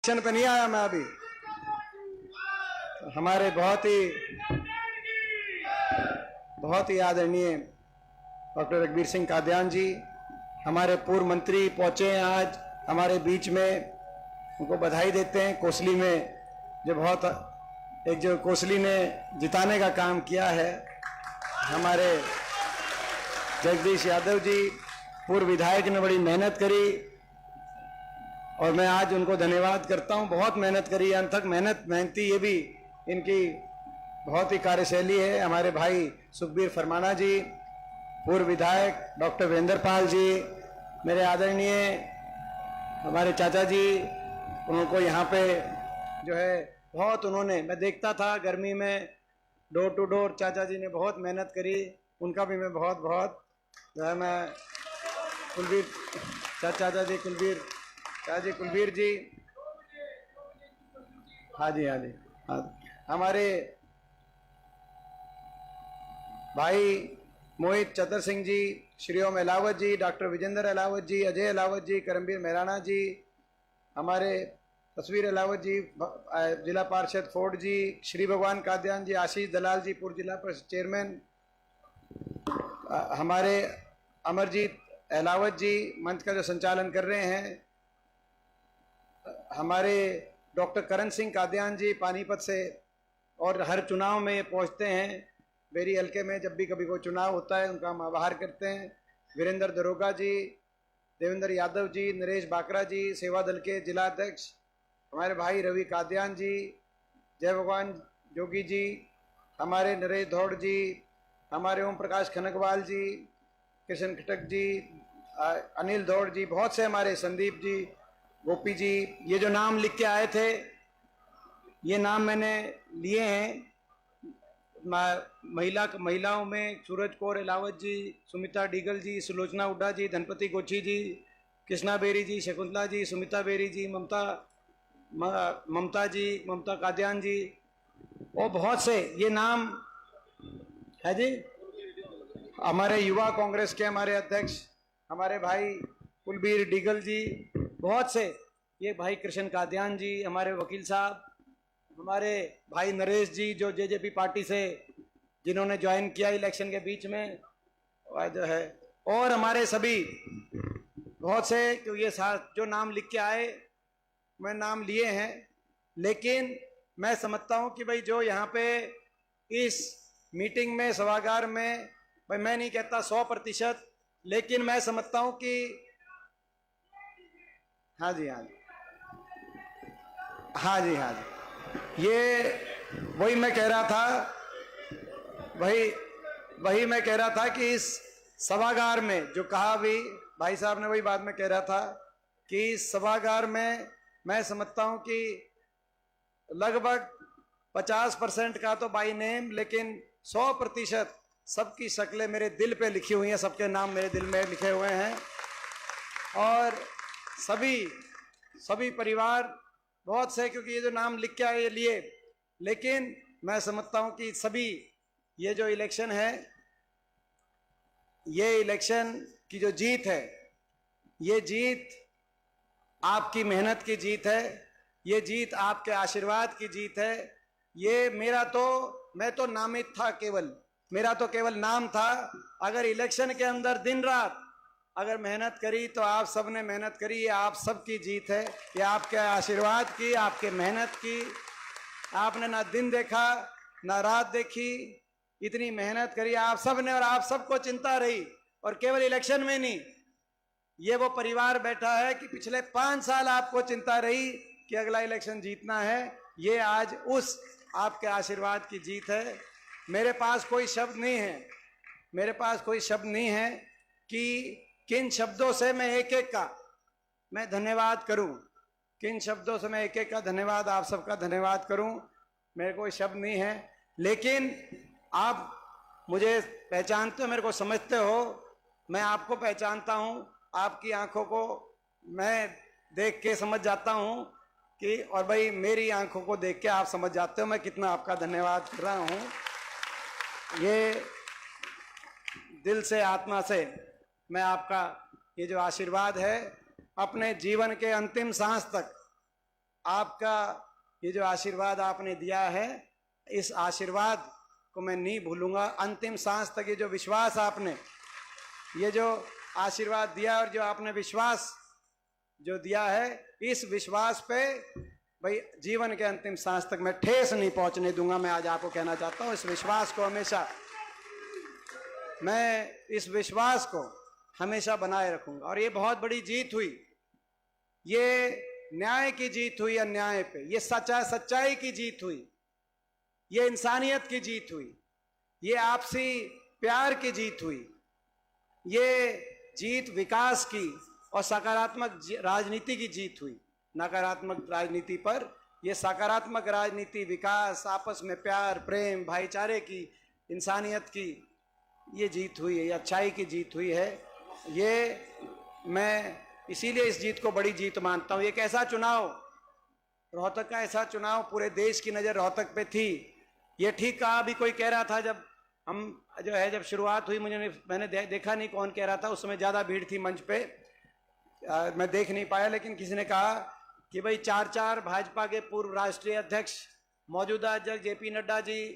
Station पे नहीं आया मैं अभी। हमारे बहुत ही आदरणीय डॉक्टर रघुवीर सिंह कादियान जी, हमारे पूर्व मंत्री पहुंचे हैं आज हमारे बीच में, उनको बधाई देते हैं। कोसली में जो कोसली ने जिताने का काम किया है, हमारे जगदीश यादव जी पूर्व विधायक ने बड़ी मेहनत करी और मैं आज उनको धन्यवाद करता हूं। बहुत मेहनत करी, अंत तक मेहनती ये भी इनकी बहुत ही कार्यशैली है। हमारे भाई सुखबीर फरमाना जी, पूर्व विधायक डॉक्टर वीरेंद्र पाल जी, मेरे आदरणीय हमारे चाचा जी, उनको यहाँ पे जो है बहुत उन्होंने, मैं देखता था गर्मी में डोर टू डोर, चाचा जी ने बहुत मेहनत करी, उनका भी मैं बहुत बहुत जो है मैं कुलबीर चाचा जी कुलबीर जी, हाँ जी हाँ, हमारे भाई मोहित चतर सिंह जी, श्री ओम अलावत जी, डॉक्टर विजेंद्र अलावत जी, अजय अलावत जी, करमबीर मेहराना जी, हमारे तस्वीर अलावत जी, जिला पार्षद फोर्ट जी, श्री भगवान कादियान जी, आशीष दलाल जी, पूर्व जिला परिषद चेयरमैन, हमारे अमरजीत अलावत जी मंच का जो संचालन कर रहे हैं, हमारे डॉक्टर करण सिंह कादियान जी पानीपत से, और हर चुनाव में ये पहुंचते हैं। बेरी हल्के में जब भी कभी कोई चुनाव होता है उनका हम आभार करते हैं। वीरेंद्र दरोगा जी, देवेंद्र यादव जी, नरेश बाकरा जी, सेवा दल के जिला अध्यक्ष, हमारे भाई रवि कादियान जी, जय भगवान जोगी जी, हमारे नरेश धौड़ जी, हमारे ओम प्रकाश खनकवाल जी, कृष्ण खटक जी, अनिल धौड़ जी, बहुत से हमारे संदीप जी, गोपी जी, ये जो नाम लिख के आए थे, ये नाम मैंने लिए हैं। महिलाओं में सूरज कौर अलावत जी, सुमिता डीगल जी, सुलोचना हुड्डा जी, धनपति गोची जी, कृष्णा बेरी जी, शकुंतला जी, सुमिता बेरी जी, ममता कादियान जी, और बहुत से ये नाम है जी। हमारे युवा कांग्रेस के हमारे अध्यक्ष हमारे भाई कुलबीर डीगल जी, बहुत से, ये भाई कृष्ण कादियान जी, हमारे वकील साहब, हमारे भाई नरेश जी जो जेजेपी पार्टी से जिन्होंने ज्वाइन किया इलेक्शन के बीच में जो है, और हमारे सभी बहुत से, क्योंकि ये जो नाम लिख के आए मैं नाम लिए हैं, लेकिन मैं समझता हूं कि भाई जो यहाँ पे इस मीटिंग में सभागार में, भाई मैं नहीं कहता 100%, लेकिन मैं समझता हूं कि हाँ जी, ये वही मैं कह रहा था कि इस सभागार में जो कहा भी भाई साहब ने, वही बात मैं कह रहा था कि इस सभागार में मैं समझता हूं कि लगभग 50% का तो बाई नेम, लेकिन 100% सबकी शक्लें मेरे दिल पे लिखी हुई हैं, सबके नाम मेरे दिल में लिखे हुए हैं, और सभी परिवार बहुत से, क्योंकि ये जो नाम लिख के आए ये लिए, लेकिन मैं समझता हूं कि सभी, ये जो इलेक्शन है, ये इलेक्शन की जो जीत है, ये जीत आपकी मेहनत की जीत है, ये जीत आपके आशीर्वाद की जीत है। ये मैं तो नामित था, मेरा तो केवल नाम था। अगर इलेक्शन के अंदर दिन रात अगर मेहनत करी तो आप सब ने मेहनत करी, ये आप सबकी जीत है, ये आपके आशीर्वाद की, आपके मेहनत की। आपने ना दिन देखा ना रात देखी, इतनी मेहनत करी आप सब ने, और आप सबको चिंता रही, और केवल इलेक्शन में नहीं, ये वो परिवार बैठा है कि पिछले 5 साल आपको चिंता रही कि अगला इलेक्शन जीतना है। ये आज उस आपके आशीर्वाद की जीत है। मेरे पास कोई शब्द नहीं है कि किन शब्दों से मैं एक एक का मैं धन्यवाद करूं, किन शब्दों से मैं एक एक का धन्यवाद, आप सबका धन्यवाद करूं, मेरे कोई शब्द नहीं है। लेकिन आप मुझे पहचानते हो, मेरे को समझते हो, मैं आपको पहचानता हूं, आपकी आंखों को मैं देख के समझ जाता हूं कि, और भाई मेरी आंखों को देख के आप समझ जाते हो मैं कितना आपका धन्यवाद कर रहा हूं। ये दिल से, आत्मा से मैं आपका ये जो आशीर्वाद है, अपने जीवन के अंतिम सांस तक आपका ये जो आशीर्वाद आपने दिया है, इस आशीर्वाद को मैं नहीं भूलूंगा। अंतिम सांस तक ये जो विश्वास आपने, ये जो आशीर्वाद दिया और जो आपने विश्वास जो दिया है, इस विश्वास पे भाई जीवन के अंतिम सांस तक मैं ठेस नहीं पहुंचने दूंगा। मैं आज आपको कहना चाहता हूं, इस विश्वास को हमेशा, मैं इस विश्वास को हमेशा बनाए रखूंगा। और ये बहुत बड़ी जीत हुई, ये न्याय की जीत हुई अन्याय पे, ये सच्चाई की जीत हुई, ये इंसानियत की जीत हुई, ये आपसी प्यार की जीत हुई, ये जीत विकास की और सकारात्मक राजनीति की जीत हुई। नकारात्मक राजनीति पर ये सकारात्मक राजनीति, विकास, आपस में प्यार, प्रेम, भाईचारे की, इंसानियत की ये जीत हुई है, ये अच्छाई की जीत हुई है। ये मैं इसीलिए इस जीत को बड़ी जीत मानता हूँ। एक ऐसा चुनाव, रोहतक का ऐसा चुनाव, पूरे देश की नज़र रोहतक पे थी। ये ठीक कहा, अभी कोई कह रहा था जब हम जो है, जब शुरुआत हुई, मैंने देखा नहीं कौन कह रहा था, उस समय ज़्यादा भीड़ थी मंच पे, मैं देख नहीं पाया, लेकिन किसी ने कहा कि भाई 4 भाजपा के पूर्व राष्ट्रीय अध्यक्ष, मौजूदा अध्यक्ष जेपी नड्डा जी,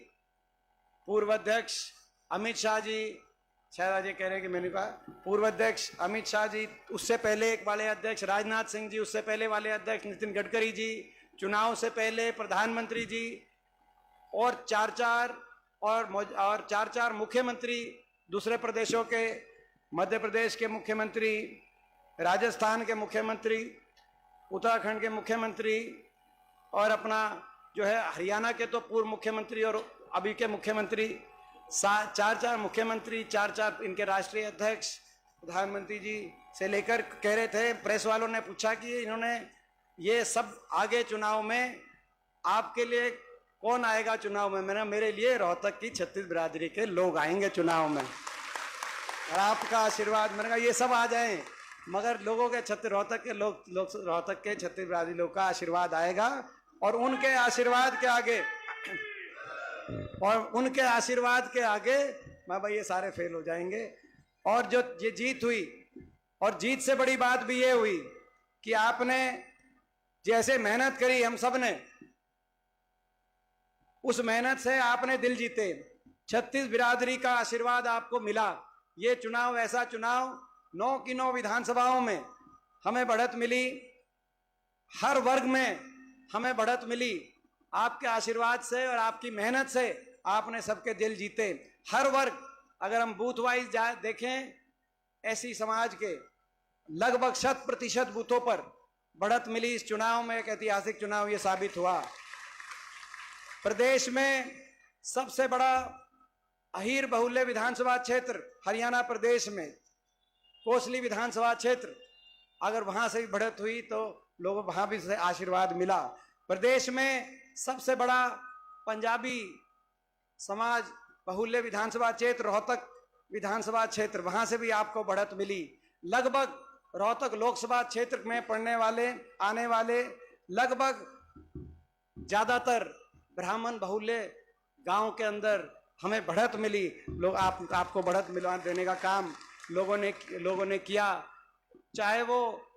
पूर्व अध्यक्ष अमित शाह जी, शायद आज ये कह रहे हैं कि मैंने कहा पूर्व अध्यक्ष अमित शाह जी, उससे पहले एक वाले अध्यक्ष राजनाथ सिंह जी, उससे पहले वाले अध्यक्ष नितिन गडकरी जी, चुनाव से पहले प्रधानमंत्री जी, और चार मुख्यमंत्री दूसरे प्रदेशों के, मध्य प्रदेश के मुख्यमंत्री, राजस्थान के मुख्यमंत्री, उत्तराखंड के मुख्यमंत्री, और अपना जो है हरियाणा के तो पूर्व मुख्यमंत्री और अभी के मुख्यमंत्री, 4 मुख्यमंत्री, 4 इनके राष्ट्रीय अध्यक्ष, प्रधानमंत्री जी से लेकर, कह रहे थे, प्रेस वालों ने पूछा कि इन्होंने ये सब आगे चुनाव में आपके लिए कौन आएगा चुनाव में? मैंने, मेरे लिए रोहतक की छत्तीस बिरादरी के लोग आएंगे चुनाव में, और आपका आशीर्वाद, मैंने कहा ये सब आ जाएं, मगर लोगों के रोहतक के लोग रोहतक के छत्तीस बिरादरी लोग का आशीर्वाद आएगा, और उनके आशीर्वाद के आगे मैं भाई ये सारे फेल हो जाएंगे। और जो ये जीत हुई, और जीत से बड़ी बात भी ये हुई कि आपने जैसे मेहनत करी हम सब ने, उस मेहनत से आपने दिल जीते, छत्तीस बिरादरी का आशीर्वाद आपको मिला। ये चुनाव ऐसा चुनाव, 9 की 9 विधानसभाओं में हमें बढ़त मिली, हर वर्ग में हमें बढ़त मिली, आपके आशीर्वाद से और आपकी मेहनत से आपने सबके दिल जीते। हर वर्ग, अगर हम बूथ वाइज देखें, ऐसी समाज के लगभग 100% बूथों पर बढ़त मिली इस चुनाव में। एक ऐतिहासिक चुनाव ये साबित हुआ। प्रदेश में सबसे बड़ा अहीर बहुल्य विधानसभा क्षेत्र हरियाणा प्रदेश में, कोसली विधानसभा क्षेत्र, अगर वहां से भी बढ़त हुई तो लोगों वहां भी से आशीर्वाद मिला। प्रदेश में सबसे बड़ा पंजाबी समाज बहुल्य विधानसभा क्षेत्र रोहतक विधानसभा क्षेत्र, वहां से भी आपको बढ़त मिली। लगभग रोहतक लोकसभा क्षेत्र में पढ़ने वाले, आने वाले लगभग ज्यादातर ब्राह्मण बहुल्य गांव के अंदर हमें बढ़त मिली। लोग आपको बढ़त मिलवा देने का काम लोगों ने किया। चाहे वो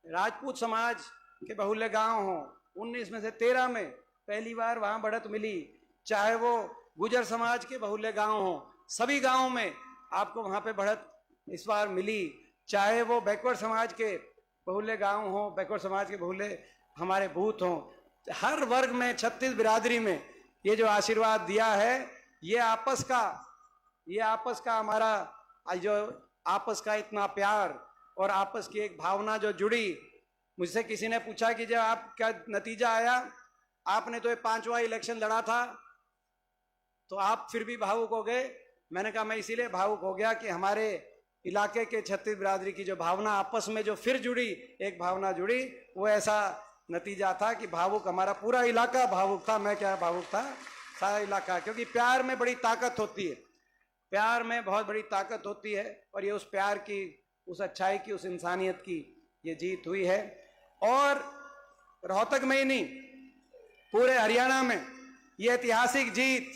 राजपूत समाज के बहुल्य गांव हो, 19 में से 13 में पहली बार वहां बढ़त मिली। चाहे वो गुजर समाज के बहुल्य गांव हो, सभी गांवों में आपको वहां पे बढ़त इस बार मिली। चाहे वो बैकवर्ड समाज के बहुल्य गांव हो, बैकवर्ड समाज के बहुल्य हमारे बूथ हो, हर वर्ग में, 36 बिरादरी में ये जो आशीर्वाद दिया है, ये आपस का हमारा जो आपस का इतना प्यार और आपस की एक भावना जो जुड़ी। मुझसे किसी ने पूछा कि जब आपका नतीजा आया, आपने तो ये 5वां इलेक्शन लड़ा था, तो आप फिर भी भावुक हो गए। मैंने कहा मैं इसीलिए भावुक हो गया कि हमारे इलाके के 36 बिरादरी की जो भावना आपस में जो फिर जुड़ी, एक भावना जुड़ी, वो ऐसा नतीजा था कि भावुक हमारा पूरा इलाका भावुक था। मैं क्या भावुक था, सारा इलाका, क्योंकि प्यार में बड़ी ताकत होती है, प्यार में बहुत बड़ी ताकत होती है। और ये उस प्यार की, उस अच्छाई की, उस इंसानियत की ये जीत हुई है। और रोहतक में ही नहीं, पूरे हरियाणा में ये ऐतिहासिक जीत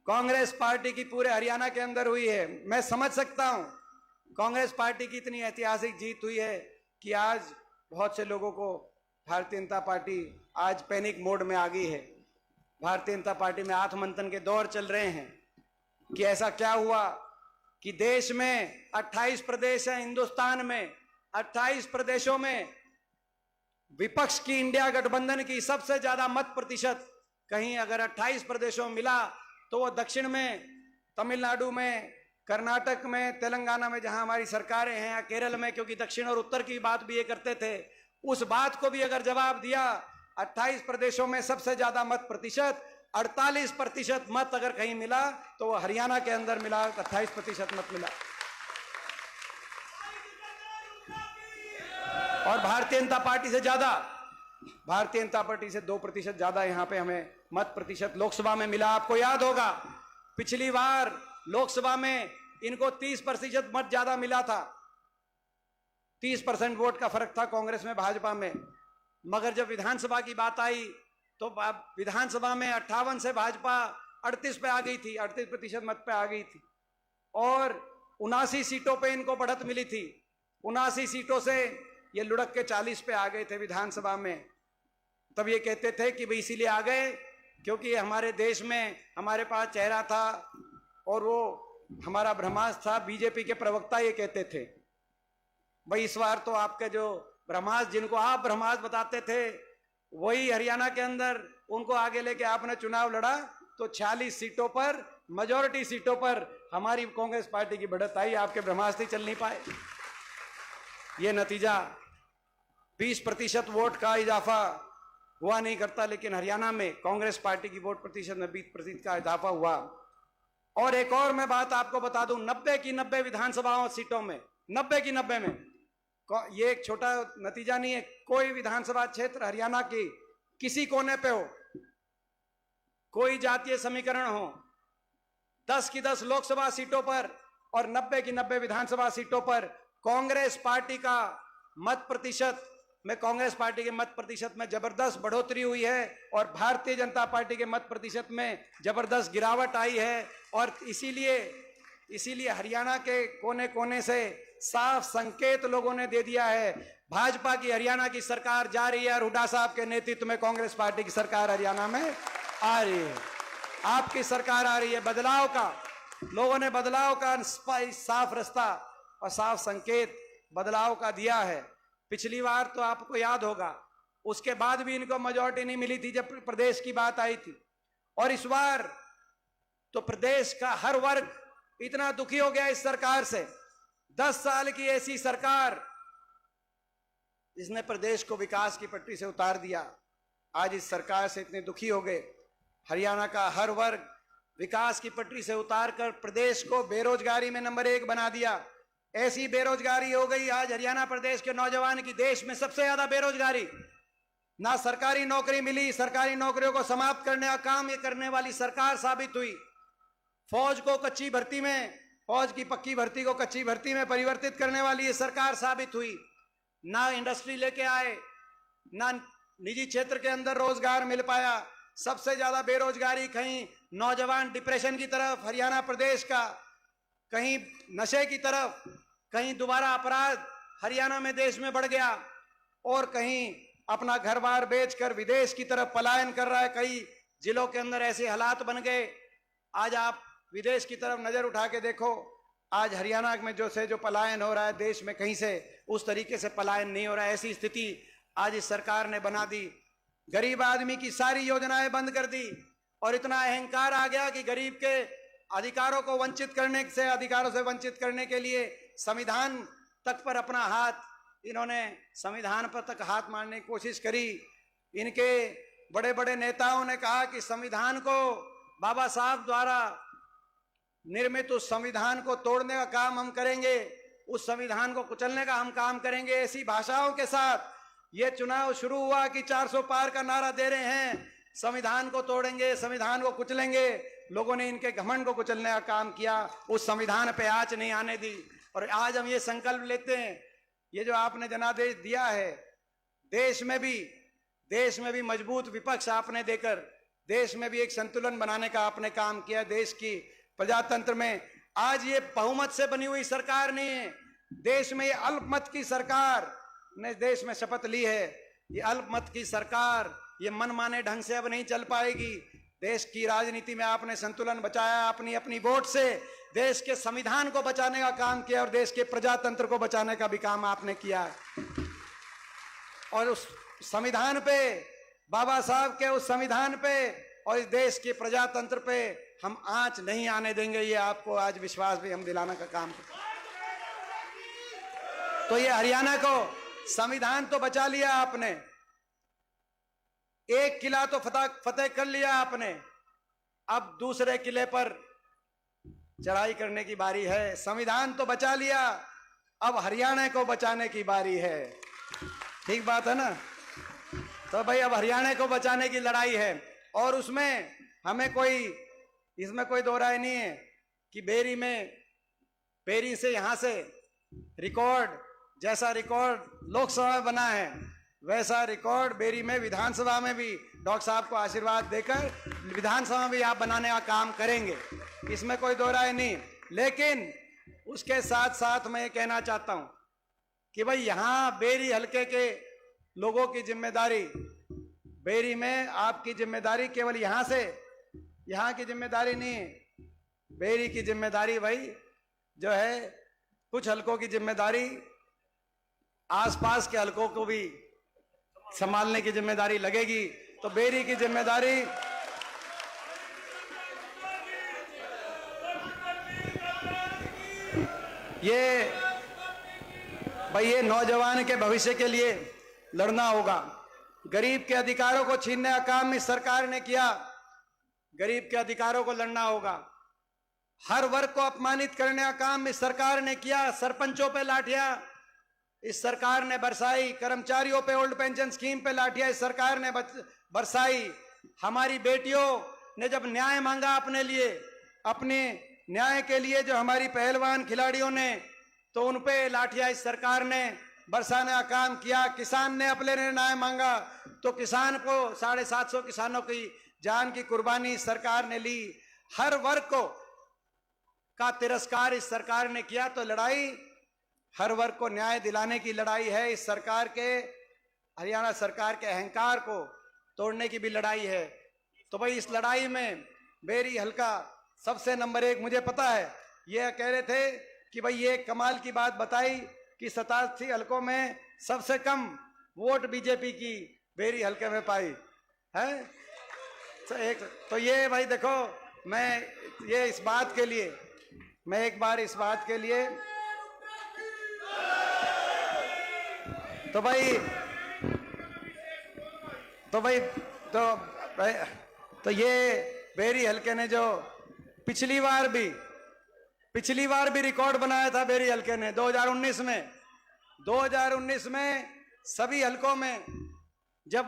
कांग्रेस पार्टी की पूरे हरियाणा के अंदर हुई है। मैं समझ सकता हूं कांग्रेस पार्टी की इतनी ऐतिहासिक जीत हुई है कि आज बहुत से लोगों को भारतीय जनता पार्टी आज पैनिक मोड में आ गई है। भारतीय जनता पार्टी में आत्ममंथन के दौर चल रहे हैं कि ऐसा क्या हुआ कि देश में 28 प्रदेश हैं, हिंदुस्तान में 28 प्रदेशों में विपक्ष की इंडिया गठबंधन की सबसे ज्यादा मत प्रतिशत कहीं अगर 28 प्रदेशों में मिला तो वो दक्षिण में, तमिलनाडु में, कर्नाटक में, तेलंगाना में जहां हमारी सरकारें हैं, या केरल में, क्योंकि दक्षिण और उत्तर की बात भी ये करते थे, उस बात को भी अगर जवाब दिया 28 प्रदेशों में सबसे ज्यादा मत प्रतिशत 48% मत अगर कहीं मिला तो वो हरियाणा के अंदर मिला, 28% मत मिला। और भारतीय जनता पार्टी से ज्यादा, भारतीय जनता पार्टी से 2% ज्यादा यहां पे हमें मत प्रतिशत लोकसभा में मिला। आपको याद होगा पिछली बार लोकसभा में इनको 30% मत ज्यादा मिला था, 30% वोट का फर्क था कांग्रेस में भाजपा में। मगर जब विधानसभा की बात आई तो विधानसभा में 58 से भाजपा 38 पे आ गई थी, 38% मत पे आ गई थी और 79 सीटों पे इनको बढ़त मिली थी। 79 सीटों से ये लुढ़क के 40 पे आ गए थे विधानसभा में। तब ये कहते थे कि भाई इसीलिए आ गए क्योंकि हमारे देश में हमारे पास चेहरा था और वो हमारा ब्रह्मास्त्र था। बीजेपी के प्रवक्ता ये कहते थे भाई इस बार तो आपके जो ब्रह्मास्त्र, जिनको आप ब्रह्मास्त्र बताते थे, वही हरियाणा के अंदर उनको आगे लेके आपने चुनाव लड़ा तो 46 सीटों पर, मेजॉरिटी सीटों पर हमारी कांग्रेस पार्टी की बढ़त आई, आपके ब्रह्मास्त्र चल नहीं पाए। ये नतीजा 20% वोट का इजाफा हुआ नहीं करता, लेकिन हरियाणा में कांग्रेस पार्टी की वोट प्रतिशत में 20% का इजाफा हुआ। और एक और मैं बात आपको बता दूं, 90 की 90 विधानसभाओं सीटों में, 90 की 90 में, ये एक छोटा नतीजा नहीं है, कोई विधानसभा क्षेत्र हरियाणा की किसी कोने पे हो, कोई जातीय समीकरण हो, 10 की 10 लोकसभा सीटों पर और 90 की 90 विधानसभा सीटों पर कांग्रेस पार्टी का मत प्रतिशत में, कांग्रेस पार्टी के मत प्रतिशत में जबरदस्त बढ़ोतरी हुई है और भारतीय जनता पार्टी के मत प्रतिशत में जबरदस्त गिरावट आई है। और इसीलिए हरियाणा के कोने कोने से साफ संकेत लोगों ने दे दिया है, भाजपा की हरियाणा की सरकार जा रही है और हुड्डा साहब के नेतृत्व में कांग्रेस पार्टी की सरकार हरियाणा में आ रही है। आपकी सरकार आ रही है, बदलाव का, लोगों ने बदलाव का साफ रास्ता और साफ संकेत बदलाव का दिया है। पिछली बार तो आपको याद होगा उसके बाद भी इनको मेजॉरिटी नहीं मिली थी जब प्रदेश की बात आई थी, और इस बार तो प्रदेश का हर वर्ग इतना दुखी हो गया इस सरकार से। 10 साल की ऐसी सरकार जिसने प्रदेश को विकास की पटरी से उतार दिया, आज इस सरकार से इतने दुखी हो गए। हरियाणा का हर वर्ग विकास की पटरी से उतारकर प्रदेश को बेरोजगारी में नंबर 1 बना दिया। ऐसी बेरोजगारी हो गई आज हरियाणा प्रदेश के नौजवान की, देश में सबसे ज्यादा बेरोजगारी, ना सरकारी नौकरी मिली, सरकारी नौकरियों को समाप्त करने का काम ये करने वाली सरकार साबित हुई। फौज को कच्ची भर्ती में, फौज की पक्की भर्ती को कच्ची भर्ती में परिवर्तित करने वाली ये सरकार साबित हुई। ना इंडस्ट्री लेके आए, ना निजी क्षेत्र के अंदर रोजगार मिल पाया, सबसे ज्यादा बेरोजगारी, कहीं नौजवान डिप्रेशन की तरफ हरियाणा प्रदेश का, कहीं नशे की तरफ, कहीं दोबारा अपराध हरियाणा में देश में बढ़ गया और कहीं अपना घर बार बेचकर विदेश की तरफ पलायन कर रहा है। कई जिलों के अंदर ऐसे हालात बन गए, आज आप विदेश की तरफ नजर उठा के देखो, आज हरियाणा में जो पलायन हो रहा है देश में, कहीं से उस तरीके से पलायन नहीं हो रहा है। ऐसी स्थिति आज इस सरकार ने बना दी। गरीब आदमी की सारी योजनाएं बंद कर दी और इतना अहंकार आ गया कि गरीब के अधिकारों को वंचित करने से, अधिकारों से वंचित करने के लिए संविधान तक पर अपना हाथ, इन्होंने संविधान पर तक हाथ मारने की कोशिश करी। इनके बड़े बड़े नेताओं ने कहा कि संविधान को, बाबा साहब द्वारा निर्मित उस संविधान को तोड़ने का काम हम करेंगे, उस संविधान को कुचलने का हम काम करेंगे। ऐसी भाषाओं के साथ ये चुनाव शुरू हुआ कि 400 पार का नारा दे रहे हैं, संविधान को तोड़ेंगे, संविधान को कुचलेंगे। लोगों ने इनके घमंड को कुचलने का काम किया, उस संविधान पे आंच नहीं आने दी। और आज हम ये संकल्प लेते हैं, ये जो आपने जनादेश दिया है, देश में भी मजबूत विपक्ष आपने देकर देश में भी एक संतुलन बनाने का आपने काम किया। देश की प्रजातंत्र में आज ये बहुमत से बनी हुई सरकार नहीं है, देश में ये अल्पमत की सरकार ने देश में शपथ ली है। ये अल्पमत की सरकार, ये मनमाने ढंग से अब नहीं चल पाएगी। देश की राजनीति में आपने संतुलन बचाया, अपनी अपनी वोट से देश के संविधान को बचाने का काम किया और देश के प्रजातंत्र को बचाने का भी काम आपने किया। और उस संविधान पे, बाबा साहब के उस संविधान पे और इस देश के प्रजातंत्र पे हम आंच नहीं आने देंगे। ये आपको आज विश्वास भी हम दिलाने का काम करते। तो ये हरियाणा को संविधान तो बचा लिया आपने, एक किला तो फतेह कर लिया आपने, अब दूसरे किले पर चढ़ाई करने की बारी है। संविधान तो बचा लिया, अब हरियाणा को बचाने की बारी है। ठीक बात है ना? तो भाई अब हरियाणा को बचाने की लड़ाई है और उसमें हमें इसमें कोई दो राय नहीं है कि बेरी से यहां से रिकॉर्ड, जैसा रिकॉर्ड लोकसभा में बना है वैसा रिकॉर्ड बेरी में विधानसभा में भी डॉक्टर साहब को आशीर्वाद देकर विधानसभा में भी आप बनाने का काम करेंगे, इसमें कोई दो राय नहीं। लेकिन उसके साथ साथ मैं ये कहना चाहता हूं कि भाई यहां बेरी हलके के लोगों की जिम्मेदारी, बेरी में आपकी जिम्मेदारी केवल यहाँ की जिम्मेदारी नहीं, बेरी की जिम्मेदारी भाई जो है, कुछ हलकों की जिम्मेदारी आसपास के हलकों को भी संभालने की जिम्मेदारी लगेगी। तो बेरी की जिम्मेदारी ये नौजवान के भविष्य के लिए लड़ना होगा। गरीब के अधिकारों को छीनने का काम इस सरकार ने किया, गरीब के अधिकारों को लड़ना होगा। हर वर्ग को अपमानित करने का काम इस सरकार ने किया। सरपंचों पे लाठियां इस सरकार ने बरसाई, कर्मचारियों पे ओल्ड पेंशन स्कीम पे लाठियां इस सरकार ने बरसाई। हमारी बेटियों ने जब न्याय मांगा अपने लिए, अपने न्याय के लिए, जो हमारी पहलवान खिलाड़ियों ने, तो उन पे लाठियां इस सरकार ने बरसाने का काम किया। किसान ने अपने न्याय मांगा तो किसान को 750 किसानों की जान की कुर्बानी सरकार ने ली। हर वर्ग का तिरस्कार इस सरकार ने किया। तो लड़ाई हर वर्ग को न्याय दिलाने की लड़ाई है। इस सरकार के, हरियाणा सरकार के अहंकार को तोड़ने की भी लड़ाई है। तो भाई इस लड़ाई में बेरी हल्का सबसे नंबर 1। मुझे पता है ये कह रहे थे कि भाई ये कमाल की बात बताई कि 87 हलकों में सबसे कम वोट बीजेपी की बेरी हलके में पाई है। तो ये भाई देखो, मैं ये इस बात के लिए, मैं एक बार इस बात के लिए, तो ये बेरी हलके ने जो पिछली बार भी रिकॉर्ड बनाया था बेरी हलके ने 2019 में सभी हलकों में, जब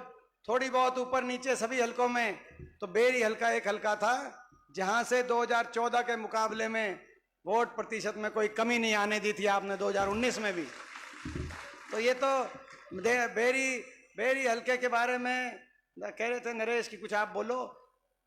थोड़ी बहुत ऊपर नीचे सभी हलकों में, तो बेरी हलका एक हलका था जहां से 2014 के मुकाबले में वोट प्रतिशत में कोई कमी नहीं आने दी थी आपने 2019 में भी। तो ये तो बेरी हलके के बारे में कह रहे थे नरेश की कुछ आप बोलो।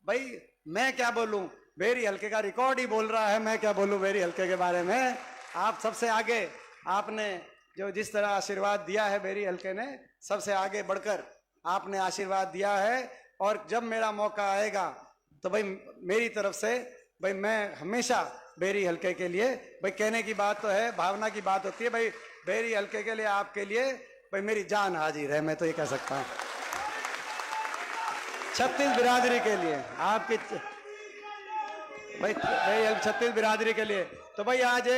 भाई मैं क्या बोलूं, बेरी हलके का रिकॉर्ड ही बोल रहा है, मैं क्या बोलूं बेरी हलके के बारे में। आप सबसे आगे, आपने जो जिस तरह आशीर्वाद दिया है बेरी हलके ने, सबसे आगे बढ़कर आपने आशीर्वाद दिया है। और जब मेरा मौका आएगा तो भाई मेरी तरफ से भाई मैं हमेशा बेरी हलके के लिए, भाई कहने की बात तो है, भावना की बात होती है, भाई बेरी हलके के लिए, आपके लिए भाई मेरी जान हाजिर है, मैं तो ये कह सकता हूँ। 36 बिरादरी के लिए, आपकी भाई 36 बिरादरी के लिए। तो भाई आज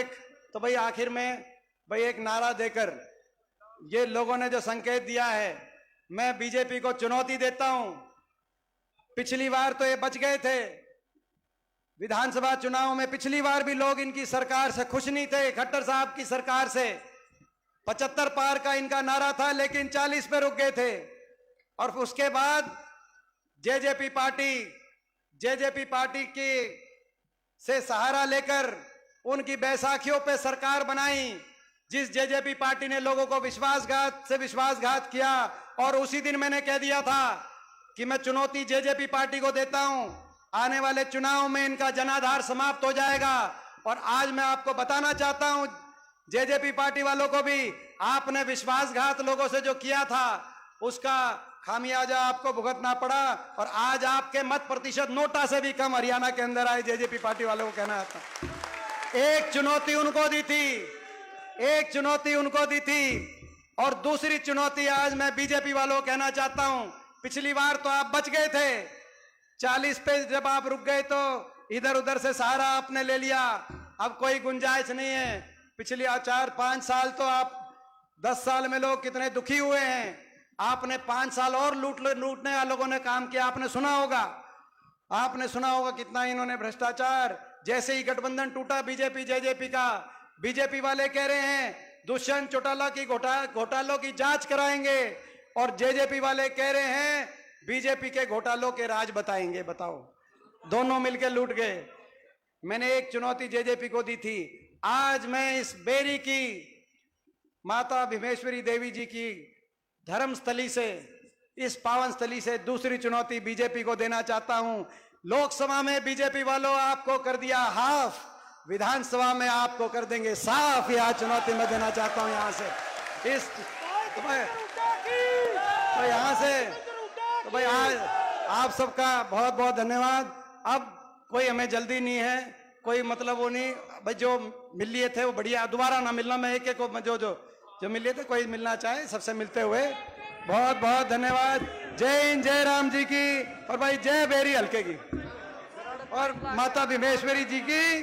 तो भाई आखिर में भाई एक नारा देकर ये लोगों ने जो संकेत दिया है, मैं बीजेपी को चुनौती देता हूं। पिछली बार तो ये बच गए थे विधानसभा चुनाव में, पिछली बार भी लोग इनकी सरकार से खुश नहीं थे, खट्टर साहब की सरकार से। 75 पार का इनका नारा था लेकिन 40 पे रुक गए थे। और उसके बाद जेजेपी पार्टी की से सहारा लेकर उनकी बैसाखियों पे सरकार बनाई, जिस जेजेपी पार्टी ने लोगों को विश्वासघात किया। और उसी दिन मैंने कह दिया था कि मैं चुनौती जेजेपी पार्टी को देता हूं, आने वाले चुनाव में इनका जनाधार समाप्त हो जाएगा। और आज मैं आपको बताना चाहता हूं जेजेपी पार्टी वालों को भी, आपने विश्वासघात लोगों से जो किया था, उसका खामियाजा आपको भुगतना पड़ा और आज आपके मत प्रतिशत नोटा से भी कम हरियाणा के अंदर आए। जेजेपी पार्टी वालों को कहना था, एक चुनौती उनको दी थी, एक चुनौती उनको दी थी। और दूसरी चुनौती आज मैं बीजेपी वालों को कहना चाहता हूं, पिछली बार तो आप बच गए थे, 40 पे जब आप रुक गए तो इधर उधर से सहारा आपने ले लिया, अब कोई गुंजाइश नहीं है। पिछले 4-5 साल तो आप 10 साल में लोग कितने दुखी हुए हैं, आपने 5 साल और लूटने वालों लोगों ने काम किया। आपने सुना होगा, आपने सुना होगा कितना इन्होंने भ्रष्टाचार। जैसे ही गठबंधन टूटा बीजेपी जेजेपी का, बीजेपी वाले कह रहे हैं दुष्यंत चौटाला की घोटालों की जांच कराएंगे और जेजेपी वाले कह रहे हैं बीजेपी के घोटालों के राज बताएंगे। बताओ, दोनों मिलकर लूट गए। मैंने एक चुनौती जेजेपी को दी थी, आज मैं इस बेरी की माता भीमेश्वरी देवी जी की धर्मस्थली से, इस पावन स्थली से दूसरी चुनौती बीजेपी को देना चाहता हूं। लोकसभा में बीजेपी वालों आपको कर दिया हाफ, विधानसभा में आपको कर देंगे साफ। यह चुनौती मैं देना चाहता हूं यहां से, इस तो यहां से तो भाई आज आप सबका बहुत बहुत धन्यवाद। अब कोई हमें जल्दी नहीं है, कोई मतलब वो नहीं भाई, जो मिल लिए थे वो बढ़िया, दोबारा ना मिलना। मैं एक एक को जो मिल लिए थे, कोई मिलना चाहे सबसे मिलते हुए बहुत बहुत धन्यवाद। जय हिंद, जय राम जी की, और भाई जय बेरी हल्के की, और माता भीमेश्वरी जी की